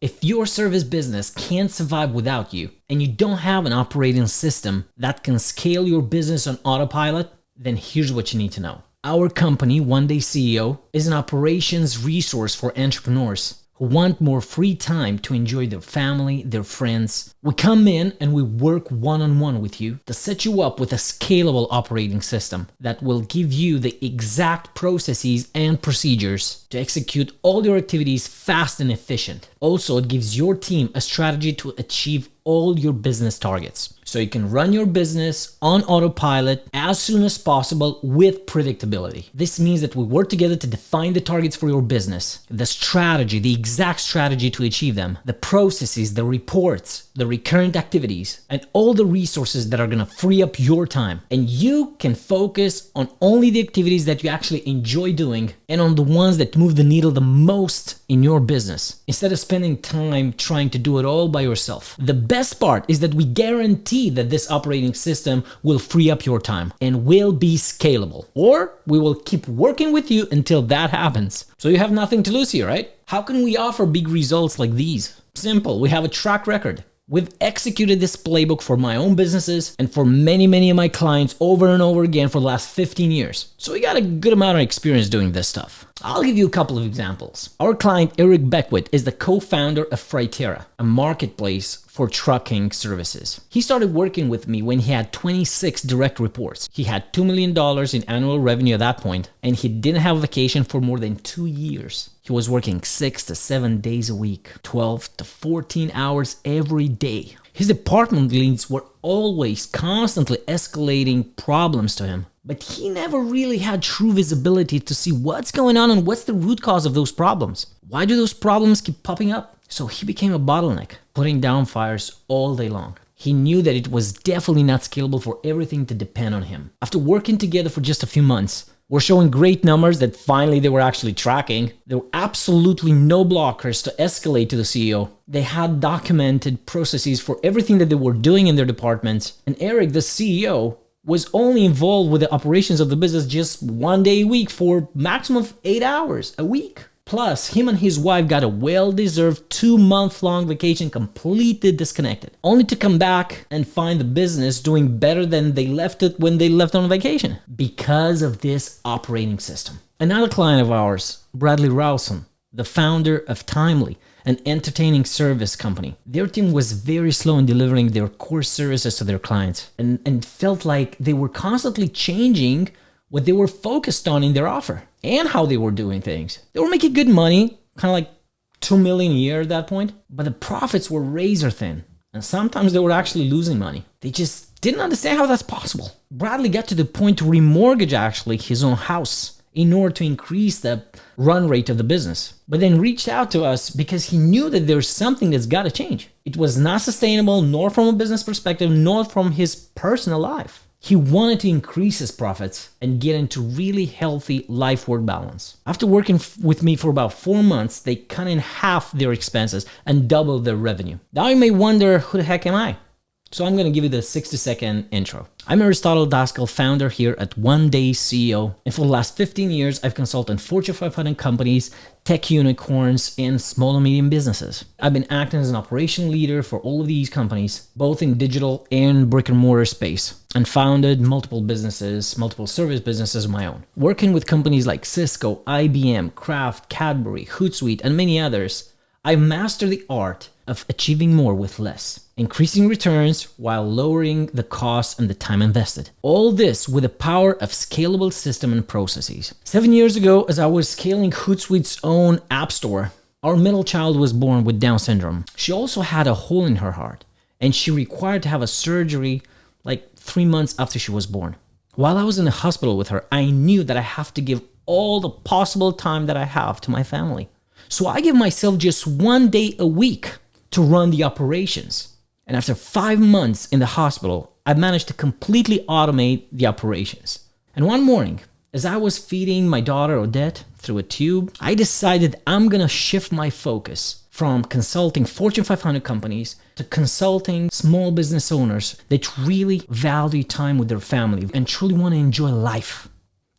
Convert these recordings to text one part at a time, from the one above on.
If your service business can't survive without you, and you don't have an operating system that can scale your business on autopilot, then here's what you need to know. Our company, One Day CEO, is an operations resource for entrepreneurs who want more free time to enjoy their family, their friends. We come in and we work one-on-one with you to set you up with a scalable operating system that will give you the exact processes and procedures to execute all your activities fast and efficient. Also, it gives your team a strategy to achieve all your business targets, so you can run your business on autopilot as soon as possible with predictability. This means that we work together to define the targets for your business, the strategy, the exact strategy to achieve them, the processes, the reports, the recurrent activities, and all the resources that are gonna free up your time. And you can focus on only the activities that you actually enjoy doing and on the ones that move the needle the most in your business, instead of spending time trying to do it all by yourself. The best part is that we guarantee that this operating system will free up your time and will be scalable, or we will keep working with you until that happens. So you have nothing to lose here, right? How can we offer big results like these? Simple, we have a track record. We've executed this playbook for my own businesses and for many of my clients over and over again for the last 15 years. So we got a good amount of experience doing this stuff. I'll give you a couple of examples. Our client Eric Beckwith is the co-founder of Freighterra, a marketplace for trucking services. He started working with me when he had 26 direct reports. He had $2 million in annual revenue at that point, and he didn't have a vacation for more than 2 years. He was working 6 to 7 days a week, 12 to 14 hours every day. His department leads were always constantly escalating problems to him, but he never really had true visibility to see what's going on and what's the root cause of those problems. Why do those problems keep popping up? So he became a bottleneck, putting down fires all day long. He knew that it was definitely not scalable for everything to depend on him. After working together for just a few months, we're showing great numbers that finally they were actually tracking. There were absolutely no blockers to escalate to the CEO. They had documented processes for everything that they were doing in their departments. And Eric, the CEO, was only involved with the operations of the business just 1 day a week for maximum of 8 hours a week. Plus, him and his wife got a well-deserved 2-month-long vacation completely disconnected, only to come back and find the business doing better than they left it when they left on vacation, because of this operating system. Another client of ours, Bradley Rowson, the founder of Timely, an entertaining service company. Their team was very slow in delivering their core services to their clients, and felt like they were constantly changing what they were focused on in their offer and how they were doing things. They were making good money, kind of like $2 million a year at that point, but the profits were razor thin. And sometimes they were actually losing money. They just didn't understand how that's possible. Bradley got to the point to remortgage actually his own house in order to increase the run rate of the business, but then reached out to us because he knew that there's something that's got to change. It was not sustainable, nor from a business perspective, nor from his personal life. He wanted to increase his profits and get into really healthy life-work balance. After working with me for about 4 months, they cut in half their expenses and doubled their revenue. Now you may wonder, who the heck am I? So I'm going to give you the 60-second intro. I'm Aristotle Daskal, founder here at One Day CEO. And for the last 15 years, I've consulted Fortune 500 companies, tech unicorns, and small and medium businesses. I've been acting as an operation leader for all of these companies, both in digital and brick and mortar space, and founded multiple businesses, multiple service businesses of my own. Working with companies like Cisco, IBM, Kraft, Cadbury, Hootsuite, and many others, I've mastered the art of achieving more with less, increasing returns while lowering the cost and the time invested. All this with the power of scalable system and processes. 7 years ago, as I was scaling Hootsuite's own app store, our middle child was born with Down syndrome. She also had a hole in her heart, and she required to have a surgery like 3 months after she was born. While I was in the hospital with her, I knew that I have to give all the possible time that I have to my family. So I give myself just 1 day a week to run the operations. And after 5 months in the hospital, I managed to completely automate the operations. And one morning, as I was feeding my daughter Odette through a tube, I decided I'm gonna shift my focus from consulting Fortune 500 companies to consulting small business owners that really value time with their family and truly want to enjoy life.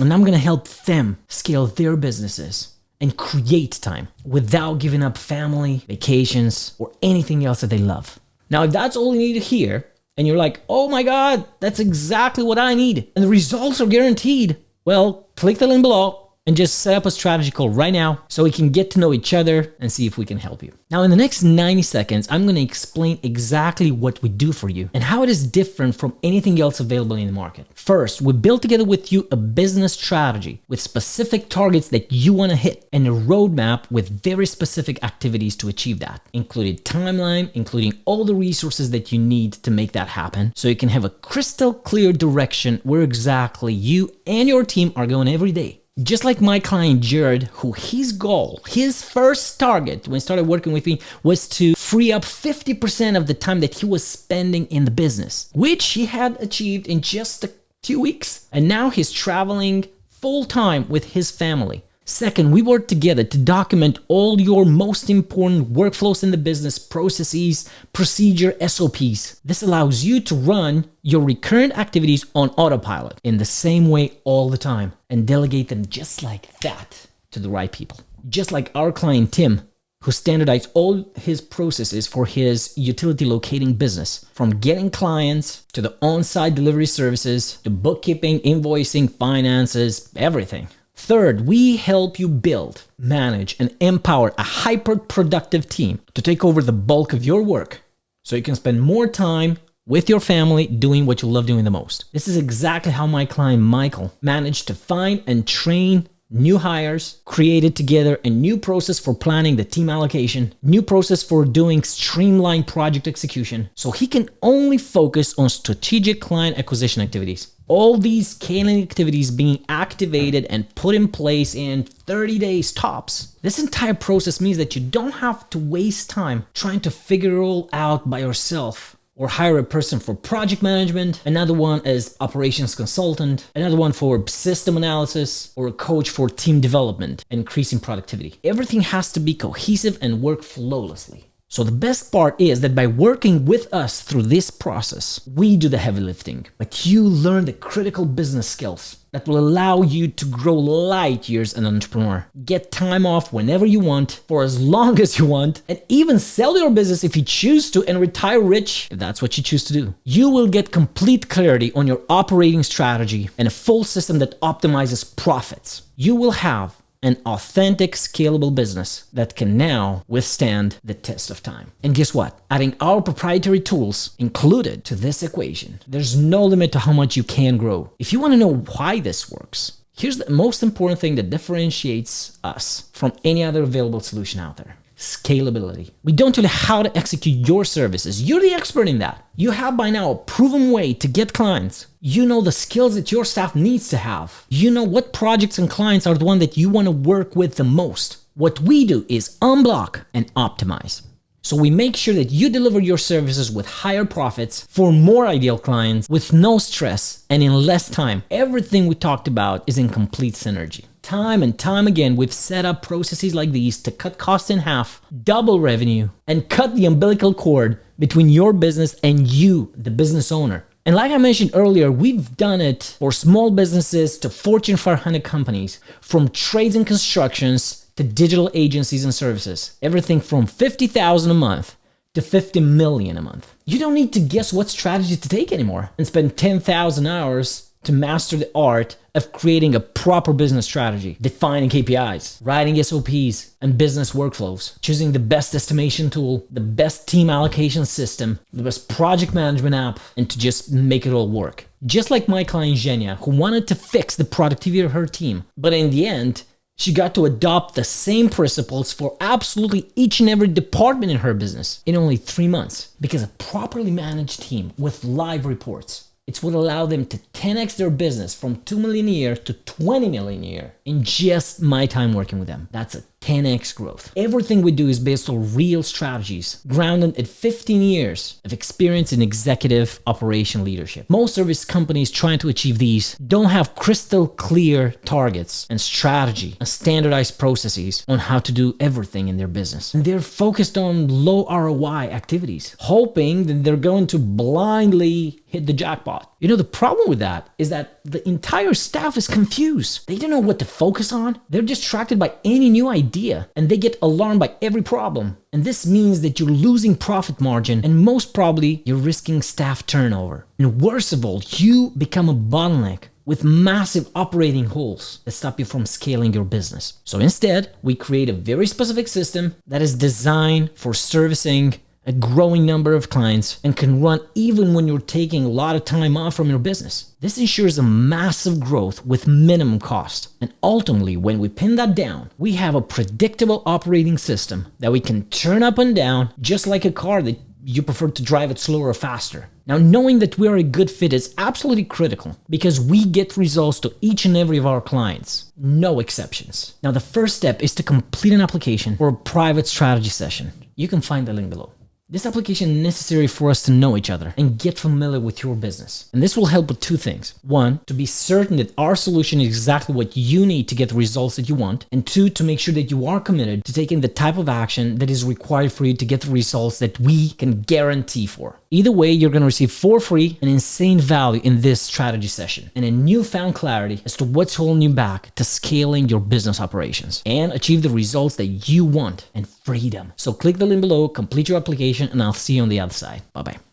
And I'm gonna help them scale their businesses and create time without giving up family, vacations, or anything else that they love. Now, if that's all you need to hear, and you're like, oh my God, that's exactly what I need, and the results are guaranteed, well, click the link below and just set up a strategy call right now so we can get to know each other and see if we can help you. Now, in the next 90 seconds, I'm going to explain exactly what we do for you and how it is different from anything else available in the market. First, we build together with you a business strategy with specific targets that you want to hit and a roadmap with very specific activities to achieve that, including timeline, including all the resources that you need to make that happen so you can have a crystal clear direction where exactly you and your team are going every day. Just like my client Jared, who his goal, his first target when he started working with me was to free up 50% of the time that he was spending in the business, which he had achieved in just a few weeks. And now he's traveling full time with his family. Second, we work together to document all your most important workflows in the business, processes, procedure, SOPs. This allows you to run your recurrent activities on autopilot in the same way all the time and delegate them just like that to the right people. Just like our client Tim, who standardized all his processes for his utility locating business, from getting clients to the on-site delivery services to bookkeeping, invoicing, finances, everything. Third, we help you build, manage, and empower a hyper-productive team to take over the bulk of your work so you can spend more time with your family doing what you love doing the most. This is exactly how my client Michael managed to find and train new hires, created together a new process for planning the team allocation, new process for doing streamlined project execution, so he can only focus on strategic client acquisition activities. All these scaling activities being activated and put in place in 30 days tops. This entire process means that you don't have to waste time trying to figure it all out by yourself, or hire a person for project management, another one as operations consultant, another one for system analysis, or a coach for team development and increasing productivity. Everything has to be cohesive and work flawlessly. So the best part is that by working with us through this process, we do the heavy lifting, but you learn the critical business skills that will allow you to grow light years as an entrepreneur, get time off whenever you want, for as long as you want, and even sell your business if you choose to and retire rich if that's what you choose to do. You will get complete clarity on your operating strategy and a full system that optimizes profits. You will have an authentic, scalable business that can now withstand the test of time. And guess what? Adding our proprietary tools included to this equation, there's no limit to how much you can grow. If you want to know why this works, here's the most important thing that differentiates us from any other available solution out there. Scalability. We don't tell you how to execute your services. You're the expert in that. You have by now a proven way to get clients. You know the skills that your staff needs to have. You know what projects and clients are the one that you want to work with the most. What we do is unblock and optimize. So we make sure that you deliver your services with higher profits for more ideal clients with no stress and in less time. Everything we talked about is in complete synergy. Time and time again, we've set up processes like these to cut costs in half, double revenue, and cut the umbilical cord between your business and you, the business owner. And like I mentioned earlier, we've done it for small businesses to Fortune 500 companies, from trades and constructions to digital agencies and services. Everything from $50,000 a month to $50 million a month. You don't need to guess what strategy to take anymore and spend 10,000 hours to master the art of creating a proper business strategy, defining KPIs, writing SOPs and business workflows, choosing the best estimation tool, the best team allocation system, the best project management app, and to just make it all work. Just like my client Zhenya, who wanted to fix the productivity of her team, but in the end, she got to adopt the same principles for absolutely each and every department in her business in only 3 months, because a properly managed team with live reports, it's what allowed them to 10x their business from $2 million a year to $20 million a year in just my time working with them. That's a 10x growth. Everything we do is based on real strategies, grounded in 15 years of experience in executive operation leadership. Most service companies trying to achieve these don't have crystal clear targets and strategy and standardized processes on how to do everything in their business. And they're focused on low ROI activities, hoping that they're going to blindly hit the jackpot. You know, the problem with that is that the entire staff is confused. They don't know what to focus on. They're distracted by any new idea and they get alarmed by every problem. And this means that you're losing profit margin and most probably you're risking staff turnover. And worst of all, you become a bottleneck with massive operating holes that stop you from scaling your business. So instead, we create a very specific system that is designed for servicing a growing number of clients and can run even when you're taking a lot of time off from your business. This ensures a massive growth with minimum cost. And ultimately, when we pin that down, we have a predictable operating system that we can turn up and down just like a car that you prefer to drive it slower or faster. Now, knowing that we are a good fit is absolutely critical because we get results to each and every of our clients, no exceptions. Now, the first step is to complete an application for a private strategy session. You can find the link below. This application is necessary for us to know each other and get familiar with your business. And this will help with two things. One, to be certain that our solution is exactly what you need to get the results that you want. And two, to make sure that you are committed to taking the type of action that is required for you to get the results that we can guarantee for. Either way, you're going to receive for free an insane value in this strategy session and a newfound clarity as to what's holding you back to scaling your business operations and achieve the results that you want and freedom. So click the link below, complete your application, and I'll see you on the other side. Bye-bye.